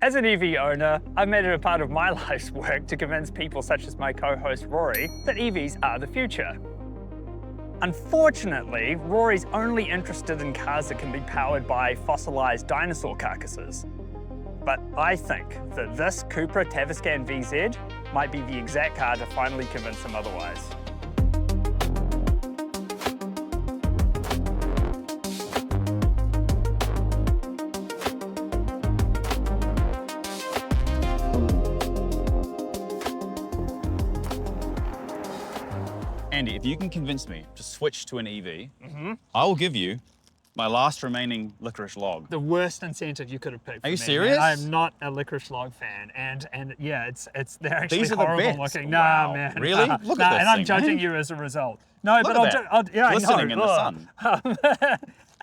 As an EV owner, I've made it a part of my life's work to convince people such as my co-host Rory that EVs are the future. Unfortunately, Rory's only interested in cars that can be powered by fossilized dinosaur carcasses. But I think that this Cupra Tavascan VZ might be the exact car to finally convince him otherwise. Andy, if you can convince me to switch to an EV, I will give you my last remaining licorice log. The worst incentive you could have picked. Are you me, serious? Man. I'm not a licorice log fan, and yeah, they're actually These are the horrible best. looking. Wow. Nah, man. Really? Nah, Look nah, at this and I'm thing, judging man. you as a result. No, Look but at yeah, glistening I know. in the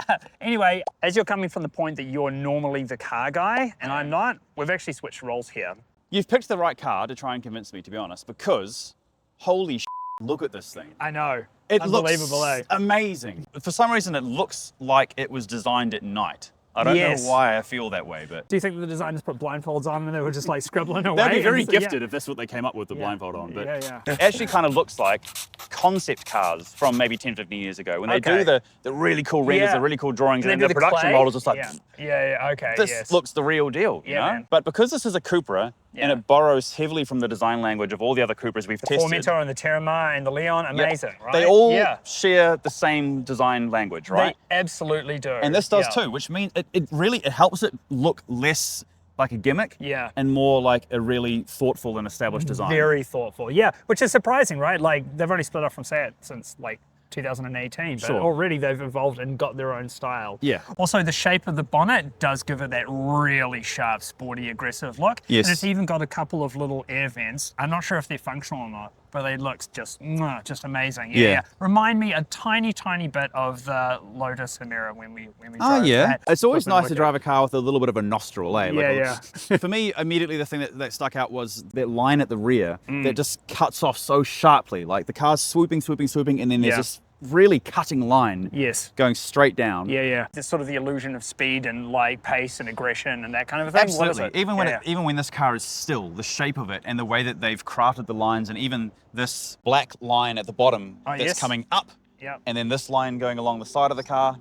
sun. Anyway, as you're coming from the point that you're normally the car guy and I'm not, we've actually switched roles here. You've picked the right car to try and convince me, to be honest, because holy shit, look at this thing. I know. It Unbelievable, looks eh? amazing. For some reason, it looks like it was designed at night. I don't know why I feel that way, but... Do you think the designers put blindfolds on and they were just like scribbling away? They'd be very And gifted if that's what they came up with, the blindfold on. But yeah. it actually kind of looks like concept cars from maybe 10, 15 years ago. When they do the really cool renders, the really cool drawings, and then the production models, it's like... Okay, this looks the real deal, you know? Man. But because this is a Cupra, and it borrows heavily from the design language of all the other Cupras we've tested. The Formentor and the Terramar and the Leon, amazing, right? They all share the same design language, right? They absolutely do. And this does too, which means it helps it look less like a gimmick and more like a really thoughtful and established design. Very thoughtful, which is surprising, right? Like, they've only split off from Seat since like 2018, but already they've evolved and got their own style. Yeah. Also, the shape of the bonnet does give it that really sharp, sporty, aggressive look. Yes. And it's even got a couple of little air vents. I'm not sure if they're functional or not, but they look just amazing. Yeah. Remind me a tiny, tiny bit of the Lotus Emira when we drove that. It's always nice to drive a car with a little bit of a nostril, eh? Yeah. For me, immediately the thing that stuck out was that line at the rear that just cuts off so sharply. Like the car's swooping, and then there's this really cutting line going straight down. There's sort of the illusion of speed and like pace and aggression and that kind of thing. Absolutely. Even when this car is still, the shape of it and the way that they've crafted the lines, and even this black line at the bottom that's coming up, and then this line going along the side of the car,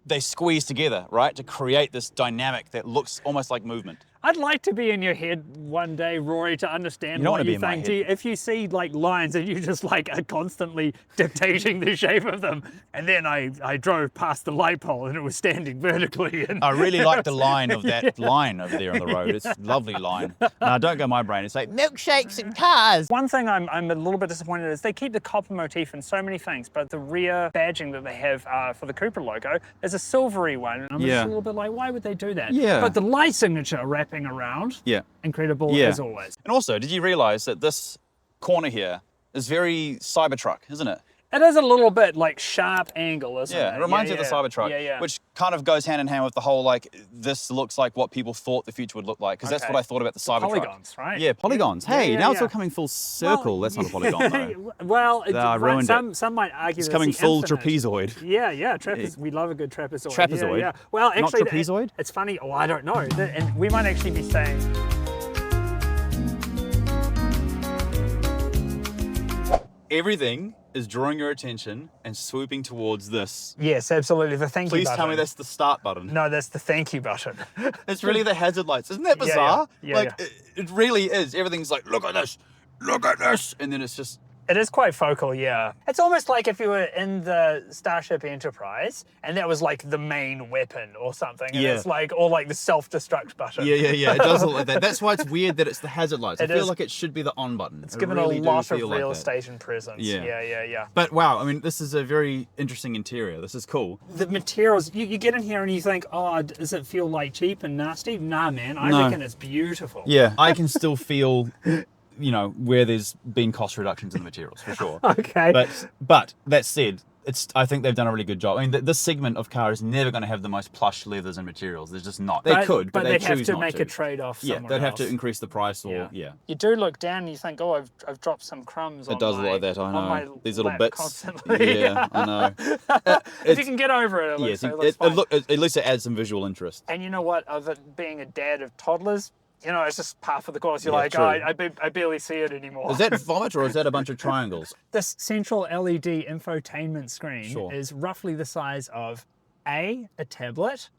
they squeeze together, right, to create this dynamic that looks almost like movement. I'd like to be in your head one day, Rory, to understand what you think. If you see like lines and you just like are constantly dictating the shape of them, and then I drove past the light pole and it was standing vertically. And I really like the line of that line over there on the road. It's a lovely line. Now, don't go my brain. It's like milkshakes and cars. One thing I'm a little bit disappointed is they keep the copper motif in so many things, but the rear badging that they have for the Cupra logo is a silvery one. And I'm just a little bit like, why would they do that? But the light signature wrapping around, incredible as always. And also, did you realize that this corner here is very Cybertruck, isn't it? It is a little bit like sharp angle, isn't it? Yeah, it reminds you of the Cybertruck, which kind of goes hand in hand with the whole like, this looks like what people thought the future would look like, because that's what I thought about the Cybertruck. Polygons, right? Yeah, polygons. Hey, now it's all coming full circle. That's not a polygon though. Well, some might argue it's coming full trapezoid. We love a good trapezoid. Trapezoid? Well, actually, not trapezoid? It's funny. Oh, I don't know. And we might actually be saying... Everything is drawing your attention and swooping towards this. Yes, absolutely. The thank you button. Please tell me that's the start button. No, that's the thank you button. It's really the hazard lights. Isn't that bizarre? It really is. Everything's like, look at this, and then it's just... It is quite focal, yeah. It's almost like if you were in the Starship Enterprise and that was like the main weapon or something. And it's like, or like the self-destruct button. Yeah. It does look like that. That's why it's weird that it's the hazard lights. I feel like it should be the on button. It's given really a lot of real estate and presence. Yeah. But wow, I mean, this is a very interesting interior. This is cool. The materials, you get in here and you think, oh, does it feel like cheap and nasty? Nah, man, I reckon it's beautiful. Yeah, I can still feel... you know, where there's been cost reductions in the materials, for sure. Okay. But that said, I think they've done a really good job. I mean, this segment of car is never going to have the most plush leathers and materials. There's just not. They could, but they'd they have choose to not make to. a trade-off. Yeah, they'd have to increase the price, or You do look down and you think, oh, I've dropped some crumbs. It does look like that. I know. These little bits. Constantly. Yeah, I know. If you can get over it, at least it adds some visual interest. And you know what? Of it being a dad of toddlers, you know, it's just par for the course. You're like, true. I barely see it anymore. Is that vomit or is that a bunch of triangles? This central LED infotainment screen is roughly the size of A, a tablet,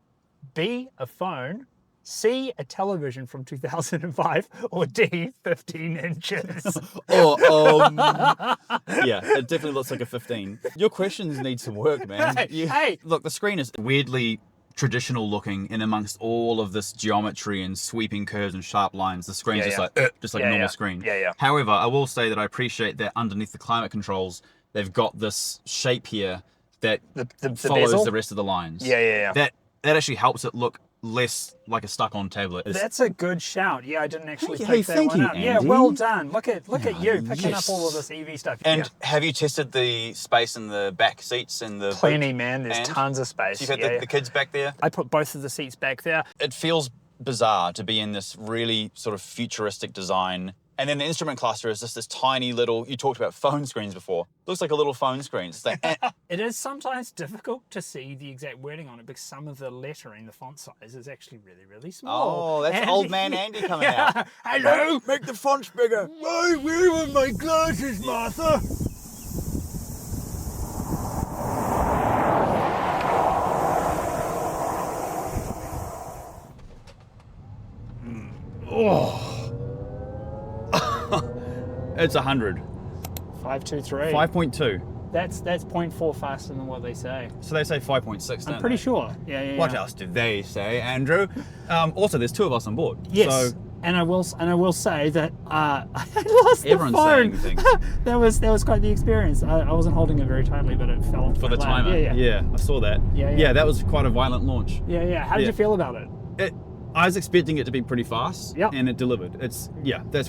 B, a phone, C, a television from 2005, or D, 15 inches. Yeah, it definitely looks like a 15. Your questions need some work, man. Hey! Look, the screen is weirdly traditional looking, in amongst all of this geometry and sweeping curves and sharp lines. The screen's just like a normal screen. However, I will say that I appreciate that underneath the climate controls, they've got this shape here that follows bezel? the rest of the lines. That actually helps it look less like a stuck-on tablet. That's a good shout. Yeah, I didn't actually pick that one up. Andy. Yeah, well done. Look at you picking up all of this EV stuff. And have you tested the space in the back seats and the plenty, man. There's tons of space. So you've got the kids back there. I put both of the seats back there. It feels bizarre to be in this really sort of futuristic design. And then the instrument cluster is just this tiny little, you talked about phone screens before. Looks like a little phone screen. It's like, It is sometimes difficult to see the exact wording on it because some of the lettering, the font size, is actually really, really small. Oh, that's old man Andy coming out. Hello! Make the fonts bigger. Why, where are my glasses, Martha? Oh. It's 100. 523. 5.2. That's 0.4 faster than what they say. So they say 5.6. I'm pretty sure. Yeah. What else do they say, Andrew? Also, there's two of us on board. Yes. So and I will say that I lost the phone. Saying things. that was quite the experience. I wasn't holding it very tightly, but it fell for the timer. Yeah, I saw that. Yeah, that was quite a violent launch. Yeah. How did you feel about it? I was expecting it to be pretty fast, and it delivered. That's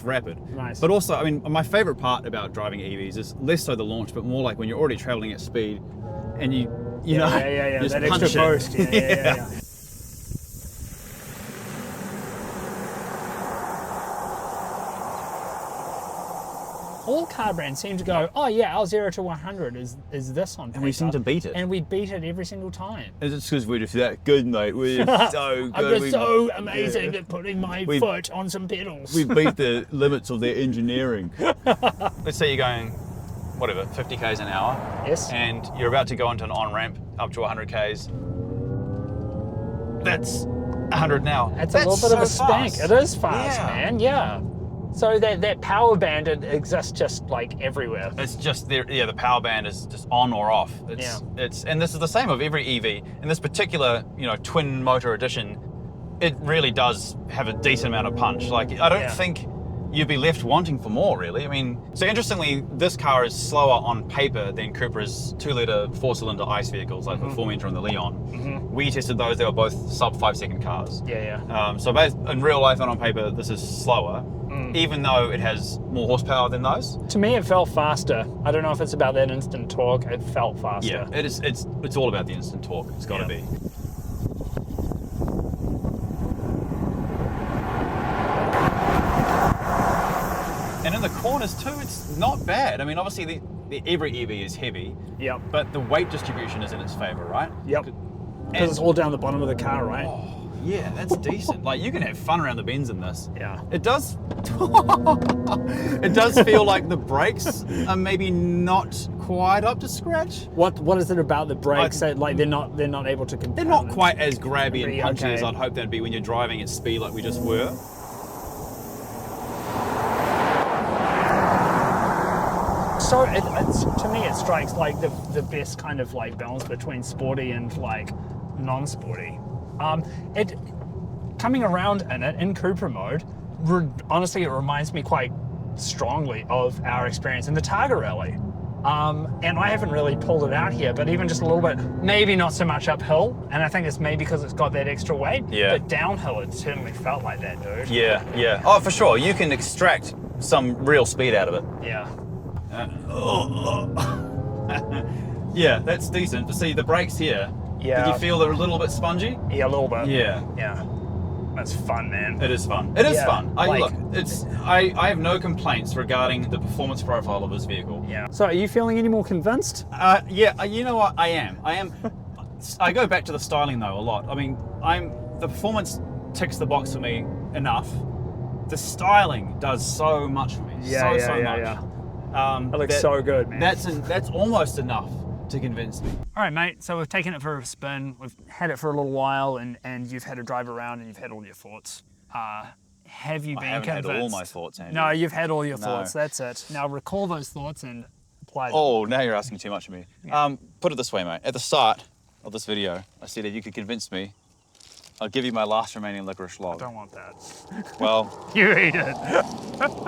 rapid. Nice. But also, I mean, my favorite part about driving EVs is less so the launch, but more like when you're already traveling at speed, and you know, just that punch extra it. boost. Yeah. All car brands seem to go, oh yeah, our 0 to 100 is this on paper. And we seem to beat it. And we beat it every single time. Is it because we're just that good, mate? We're so good. I'm just so amazing at putting my foot on some pedals. We beat the limits of their engineering. Let's say you're going, whatever, 50 k's an hour. Yes. And you're about to go into an on-ramp up to 100 k's. That's 100 now. That's a little bit of a spank. It is fast, man. Yeah. So that power band exists just like everywhere. It's just there. Yeah, the power band is just on or off. It's and this is the same of every EV. In this particular, twin motor edition, it really does have a decent amount of punch. Like I don't think you'd be left wanting for more, really. I mean, so interestingly, this car is slower on paper than Cupra's 2-litre 4-cylinder ICE vehicles, like the Formentor and the Leon. We tested those; they were both sub 5-second cars. So both in real life and on paper, this is slower. Even though it has more horsepower than those. To me, it felt faster. I don't know if it's about that instant torque. It felt faster. Yeah, it is. It's all about the instant torque. It's got to be. And in the corners too, it's not bad. I mean, obviously, every EV is heavy. Yep. But the weight distribution is in its favor, right? Yep. Because it's all down the bottom of the car, right? Oh. Yeah, that's decent. Like you can have fun around the bends in this. Yeah. It does. It does feel like the brakes are maybe not quite up to scratch. What is it about the brakes that like they're not able to compete? They're not quite as grabby and punchy as I'd hope they'd be when you're driving at speed like we just were. So to me it strikes like the best kind of like balance between sporty and like non-sporty. It coming around in it in Cupra mode, honestly, it reminds me quite strongly of our experience in the Targa Rally. And I haven't really pulled it out here, but even just a little bit, maybe not so much uphill, and I think it's maybe because it's got that extra weight. Yeah. But downhill, it certainly felt like that, dude. Yeah. Oh, for sure. You can extract some real speed out of it. Yeah. Yeah, that's decent. But see, the brakes here, yeah. did you feel they're a little bit spongy? Yeah, a little bit. Yeah. Yeah. That's fun, man. It is fun. It is fun. Like, I have no complaints regarding the performance profile of this vehicle. Yeah. So are you feeling any more convinced? Yeah, you know what? I am. I go back to the styling though a lot. I mean, the performance ticks the box for me enough. The styling does so much for me. Yeah, so much. Yeah. It looks so good, man. That's almost enough to convince me. All right, mate. So we've taken it for a spin. We've had it for a little while, and you've had a drive around, and you've had all your thoughts. Have you been convinced? I haven't had all my thoughts, Andy. No, you've had all your thoughts. That's it. Now recall those thoughts and apply them. Oh, now you're asking too much of me. Yeah. Put it this way, mate. At the start of this video, I said if you could convince me, I'll give you my last remaining licorice log. I don't want that. Well, you eat it.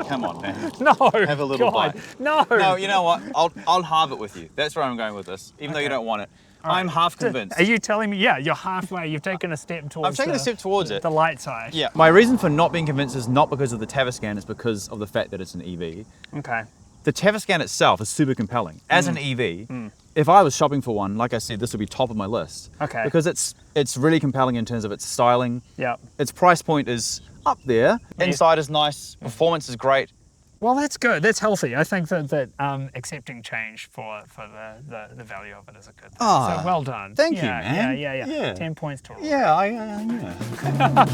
Come on, man. No. Have a little bite. No. No, you know what? I'll halve it with you. That's where I'm going with this, even though you don't want it. Right. I'm half convinced. Are you telling me? Yeah, you're halfway. You've taken a step towards. I've taken a step towards it. The light side. Yeah. My reason for not being convinced is not because of the Tavascan. It's because of the fact that it's an EV. Okay. The Tavascan itself is super compelling as an EV. If I was shopping for one, like I said, this would be top of my list. Okay. Because it's really compelling in terms of its styling. Yeah. Its price point is up there. Inside is nice. Performance is great. Well, that's good. That's healthy. I think that accepting change for the value of it is a good thing. Oh, so well done. Thank you, man. Yeah. 10 points to all. Yeah, yeah.